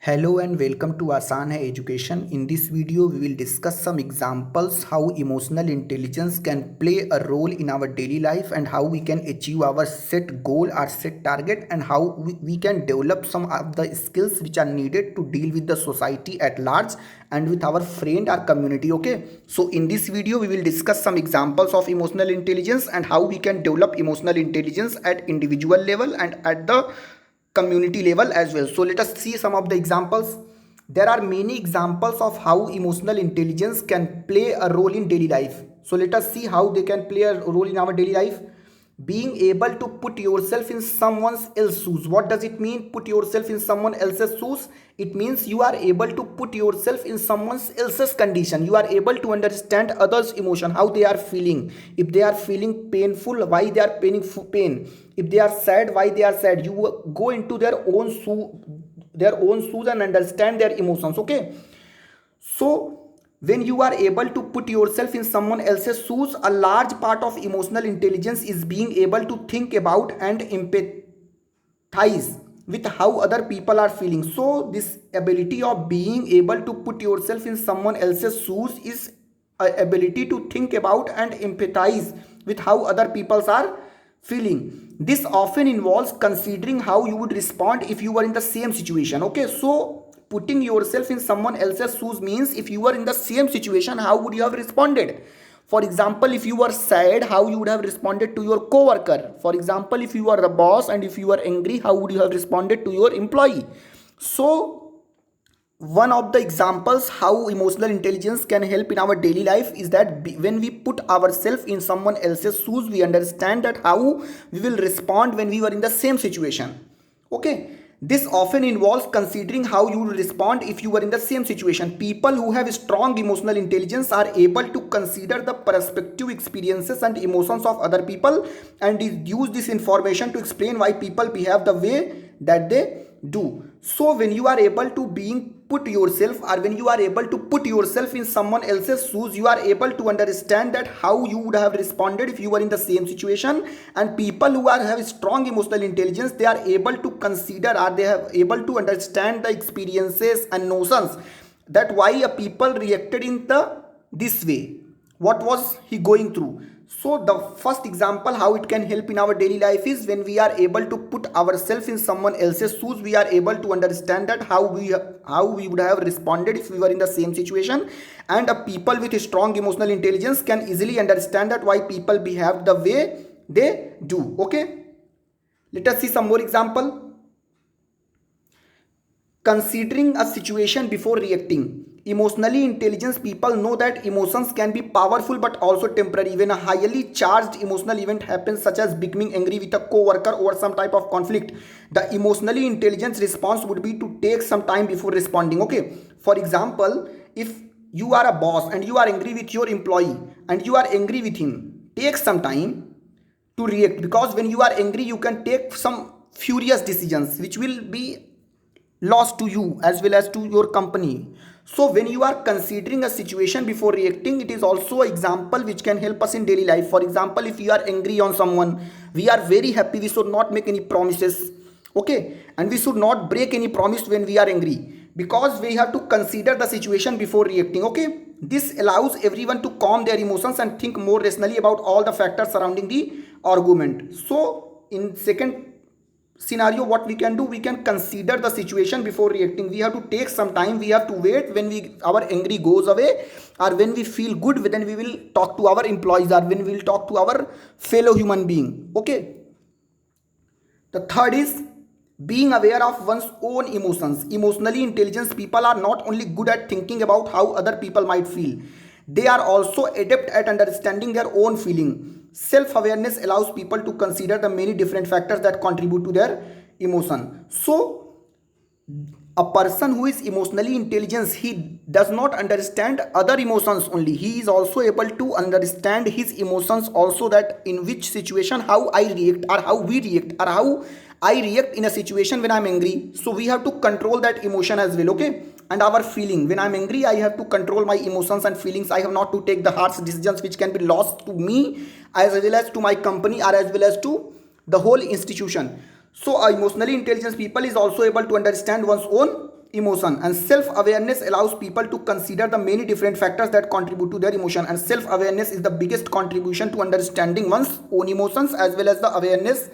Hello and welcome to Asan Hai Education. In this video, we will discuss some examples how emotional intelligence can play a role in our daily life and how we can achieve our set goal or set target and how we can develop some of the skills which are needed to deal with the society at large and with our friend or community. Okay, so in this video, we will discuss some examples of emotional intelligence and how we can develop emotional intelligence at individual level and at the community level as well. So let us see some of the examples. There are many examples of how emotional intelligence can play a role in daily life. So let us see how they can play a role in our daily life. Being able to put yourself in someone else's shoes. What does it mean? Put yourself in someone else's shoes. It means you are able to put yourself in someone else's condition. You are able to understand others' emotion, how they are feeling. If they are feeling painful, why they are pain. If they are sad, why they are sad. You go into their own shoes and understand their emotions. Okay, so when you are able to put yourself in someone else's shoes, a large part of emotional intelligence is being able to think about and empathize with how other people are feeling. So this ability of being able to put yourself in someone else's shoes is a ability to think about and empathize with how other people are feeling. This often involves considering how you would respond if you were in the same situation. Okay, so putting yourself in someone else's shoes means if you were in the same situation, how would you have responded? For example, if you were sad, how you would have responded to your coworker. For example, if you were the boss and if you were angry, how would you have responded to your employee? So one of the examples how emotional intelligence can help in our daily life is that when we put ourselves in someone else's shoes, we understand that how we will respond when we were in the same situation. Okay, this often involves considering how you will respond if you were in the same situation. People who have strong emotional intelligence are able to consider the perspective, experiences and emotions of other people and use this information to explain why people behave the way that they do. So when you are able to being put yourself or when you are able to put yourself in someone else's shoes, you are able to understand that how you would have responded if you were in the same situation. And people who have strong emotional intelligence, they are able to consider or they have able to understand the experiences and notions that why a people reacted in the this way, what was he going through. So the first example how it can help in our daily life is when we are able to put ourselves in someone else's shoes, we are able to understand that how we would have responded if we were in the same situation. And a people with a strong emotional intelligence can easily understand that why people behave the way they do. Okay, let us see some more example. Considering a situation before reacting. Emotionally intelligent people know that emotions can be powerful but also temporary. When a highly charged emotional event happens, such as becoming angry with a co-worker or some type of conflict, the emotionally intelligent response would be to take some time before responding. Okay, for example, if you are a boss and you are angry with your employee and you are angry with him, take some time to react, because when you are angry you can take some furious decisions which will be loss to you as well as to your company. So when you are considering a situation before reacting, it is also an example which can help us in daily life. For example, if you are angry on someone, we are very happy, we should not make any promises. Okay, and we should not break any promise when we are angry, because we have to consider the situation before reacting. Okay, this allows everyone to calm their emotions and think more rationally about all the factors surrounding the argument. So in second scenario, what we can do, we can consider the situation before reacting. We have to take some time, we have to wait when we our angry goes away, or when we feel good, then we will talk to our employees or when we will talk to our fellow human being. Okay, the third is being aware of one's own emotions. Emotionally intelligent people are not only good at thinking about how other people might feel, they are also adept at understanding their own feeling. Self awareness allows people to consider the many different factors that contribute to their emotion. So a person who is emotionally intelligent, he does not understand other emotions only, he is also able to understand his emotions also, that in which situation how I react or how we react or how I react in a situation when I'm angry. So we have to control that emotion as well. Okay, and our feeling, when I'm angry I have to control my emotions and feelings. I have not to take the harsh decisions which can be lost to me as well as to my company or as well as to the whole institution. So emotionally intelligent people is also able to understand one's own emotion, and self awareness allows people to consider the many different factors that contribute to their emotion, and self awareness is the biggest contribution to understanding one's own emotions, as well as the awareness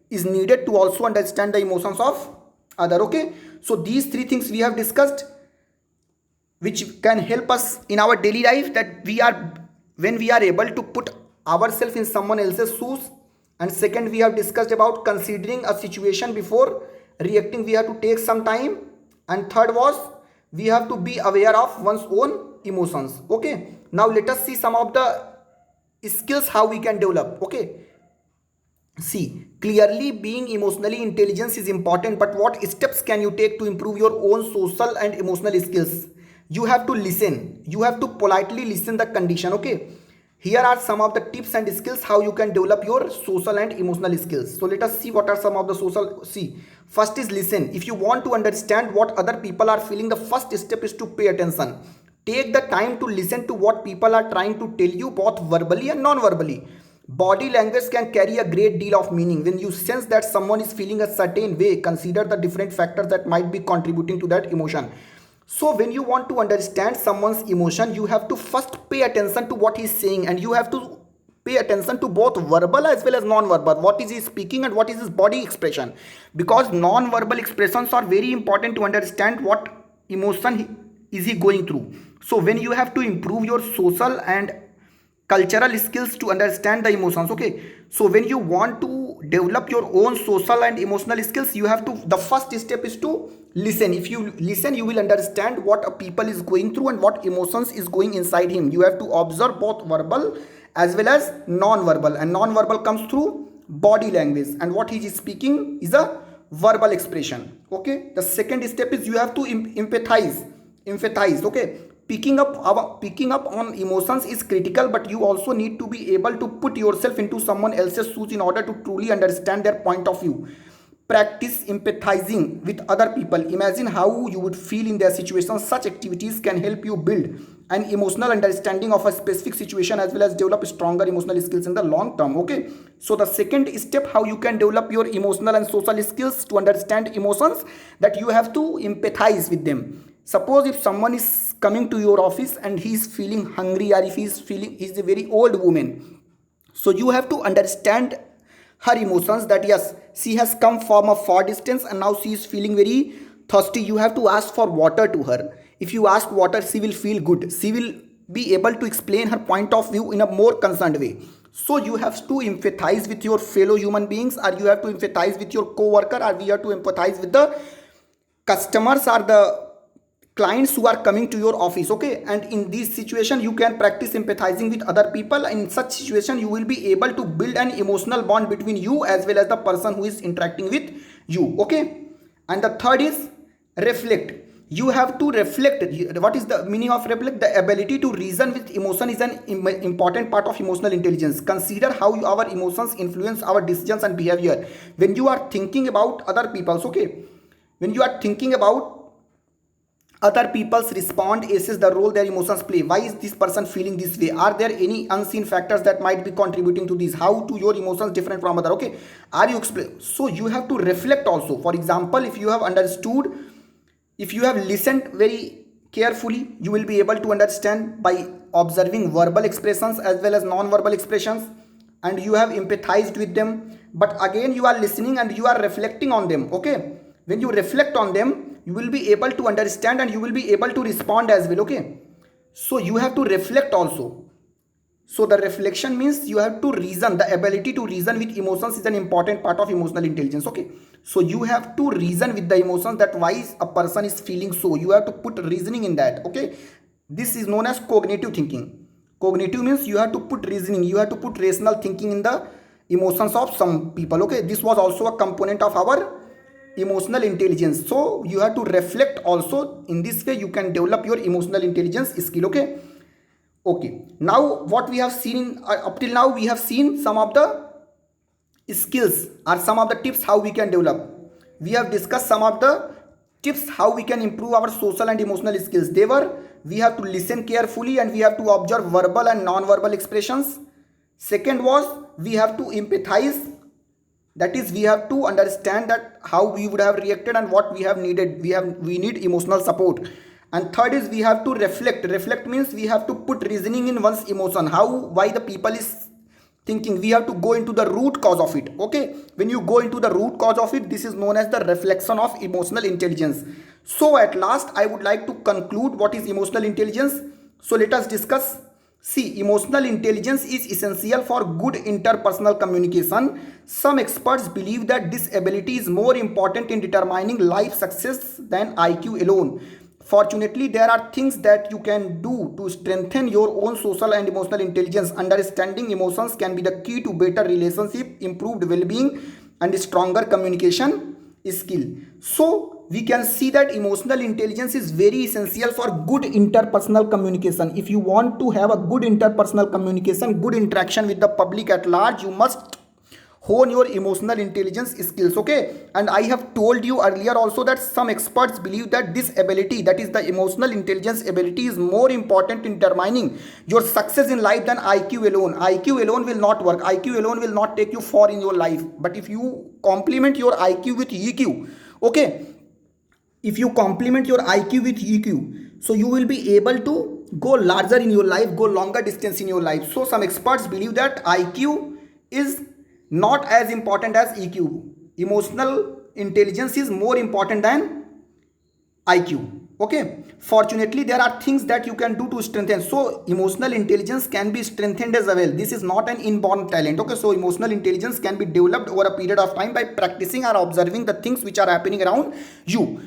is needed to also understand the emotions of other. Okay, so these three things we have discussed, which can help us in our daily life, that we are, when we are able to put ourselves in someone else's shoes. And second, we have discussed about considering a situation before reacting, we have to take some time. And third was, we have to be aware of one's own emotions. Okay, now let us see some of the skills how we can develop. Okay, see, clearly being emotionally intelligent is important, but what steps can you take to improve your own social and emotional skills? You have to listen, you have to politely listen the condition. Okay, here are some of the tips and skills how you can develop your social and emotional skills. So let us see what are some of the social. See, first is listen. If you want to understand what other people are feeling, the first step is to pay attention. Take the time to listen to what people are trying to tell you, both verbally and non-verbally. Body language can carry a great deal of meaning. When you sense that someone is feeling a certain way, consider the different factors that might be contributing to that emotion. So when you want to understand someone's emotion, you have to first pay attention to what he's saying, and you have to pay attention to both verbal as well as non-verbal. What is he speaking and what is his body expression? Because non-verbal expressions are very important to understand what emotion is he going through. So when you have to improve your social and cultural skills to understand the emotions. Okay, so when you want to develop your own social and emotional skills, you have to, the first step is to listen. If you listen, you will understand what a people is going through and what emotions is going inside him. You have to observe both verbal as well as non-verbal, and non-verbal comes through body language, and what he is speaking is a verbal expression. Okay, the second step is you have to empathize. Okay, picking up on emotions is critical, but you also need to be able to put yourself into someone else's shoes in order to truly understand their point of view. Practice empathizing with other people. Imagine how you would feel in their situation. Such activities can help you build an emotional understanding of a specific situation, as well as develop stronger emotional skills in the long term. Okay, so the second step how you can develop your emotional and social skills to understand emotions, that you have to empathize with them. Suppose if someone is coming to your office and he is feeling hungry, or if he is a very old woman, so you have to understand her emotions, that yes, she has come from a far distance and now she is feeling very thirsty. You have to ask for water to her. If you ask water, she will feel good, she will be able to explain her point of view in a more concerned way. So you have to empathize with your fellow human beings, or you have to empathize with your co-worker, or we have to empathize with the customers or the clients who are coming to your office. Okay, and in this situation you can practice empathizing with other people. In such situation you will be able to build an emotional bond between you as well as the person who is interacting with you. Okay, and the third is reflect. You have to reflect. What is the meaning of reflect? The ability to reason with emotion is an important part of emotional intelligence. Consider how our emotions influence our decisions and behavior. When you are thinking about other people's, okay, when you are thinking about other people's respond, assess the role their emotions play. Why is this person feeling this way? Are there any unseen factors that might be contributing to this? How to your emotions different from other? Okay, are you explain? So you have to reflect also. For example, if you have understood, if you have listened very carefully, you will be able to understand by observing verbal expressions as well as non-verbal expressions, and you have empathized with them. But again, you are listening and you are reflecting on them. Okay, when you reflect on them, you will be able to understand and you will be able to respond as well. Okay, so you have to reflect also. So the reflection means you have to reason. The ability to reason with emotions is an important part of emotional intelligence. Okay, so you have to reason with the emotions, that why a person is feeling so. You have to put reasoning in that. Okay, this is known as cognitive thinking. Cognitive means you have to put reasoning, you have to put rational thinking in the emotions of some people. Okay, this was also a component of our emotional intelligence. So you have to reflect also. In this way you can develop your emotional intelligence skill. Okay, now what we have seen up till now, we have seen some of the skills or some of the tips how we can develop. We have discussed some of the tips how we can improve our social and emotional skills. They were, we have to listen carefully and we have to observe verbal and non-verbal expressions. Second was, we have to empathize That is, we have to understand that how we would have reacted and what we have needed. We need emotional support. And third is we have to reflect means we have to put reasoning in one's emotion, how why the people is thinking. We have to go into the root cause of it. Okay, when you go into the root cause of it, this is known as the reflection of emotional intelligence. So at last I would like to conclude what is emotional intelligence. So let us discuss. See, emotional intelligence is essential for good interpersonal communication. Some experts believe that this ability is more important in determining life success than IQ alone. Fortunately, there are things that you can do to strengthen your own social and emotional intelligence. Understanding emotions can be the key to better relationship, improved well-being, and stronger communication skill. So we can see that emotional intelligence is very essential for good interpersonal communication. If you want to have a good interpersonal communication, good interaction with the public at large, you must hone your emotional intelligence skills. Okay, and I have told you earlier also that some experts believe that this ability, that is the emotional intelligence ability, is more important in determining your success in life than IQ alone. IQ alone will not work. IQ alone will not take you far in your life. But if you complement your IQ with EQ, okay, if you complement your IQ with EQ, so you will be able to go larger in your life, go longer distance in your life. So some experts believe that IQ is not as important as EQ. Emotional intelligence is more important than IQ. Okay. Fortunately, there are things that you can do to strengthen. So emotional intelligence can be strengthened as well. This is not an inborn talent. Okay. So emotional intelligence can be developed over a period of time by practicing or observing the things which are happening around you.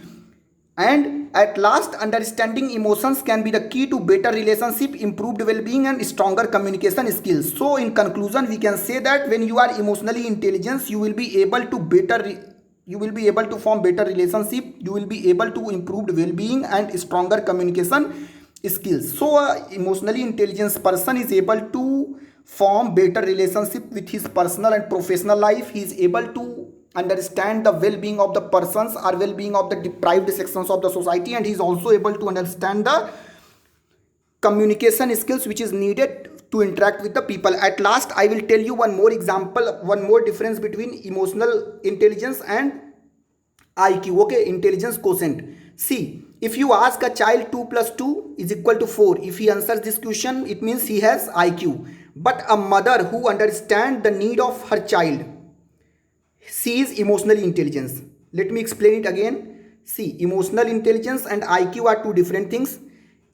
And at last, understanding emotions can be the key to better relationship, improved well-being, and stronger communication skills. So in conclusion, we can say that when you are emotionally intelligent, you will be able to form better relationship, you will be able to improve well-being and stronger communication skills. So emotionally intelligent person is able to form better relationship with his personal and professional life. He is able to understand the well-being of the persons or well-being of the deprived sections of the society, and he is also able to understand the communication skills which is needed to interact with the people. At last, I will tell you one more example, one more difference between emotional intelligence and IQ. Okay, intelligence quotient. See, if you ask a child 2 plus 2 is equal to 4, if he answers this question, it means he has IQ. But a mother who understands the need of her child, she is emotionally intelligence. Let me explain it again. See, emotional intelligence and IQ are two different things.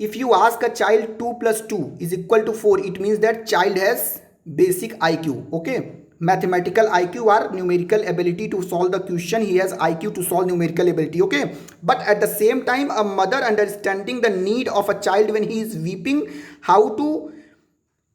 If you ask a child 2 plus 2 is equal to 4, it means that child has basic IQ. Okay, mathematical IQ or numerical ability to solve the question. He has IQ to solve numerical ability. Okay, but at the same time, a mother understanding the need of a child when he is weeping, how to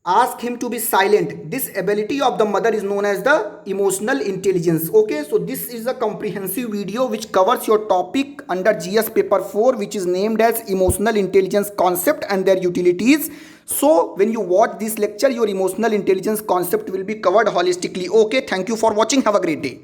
ask him to be silent, this ability of the mother is known as the emotional intelligence. Okay, so this is a comprehensive video which covers your topic under GS paper 4, which is named as emotional intelligence concept and their utilities. So when you watch this lecture, your emotional intelligence concept will be covered holistically. Okay, thank you for watching. Have a great day.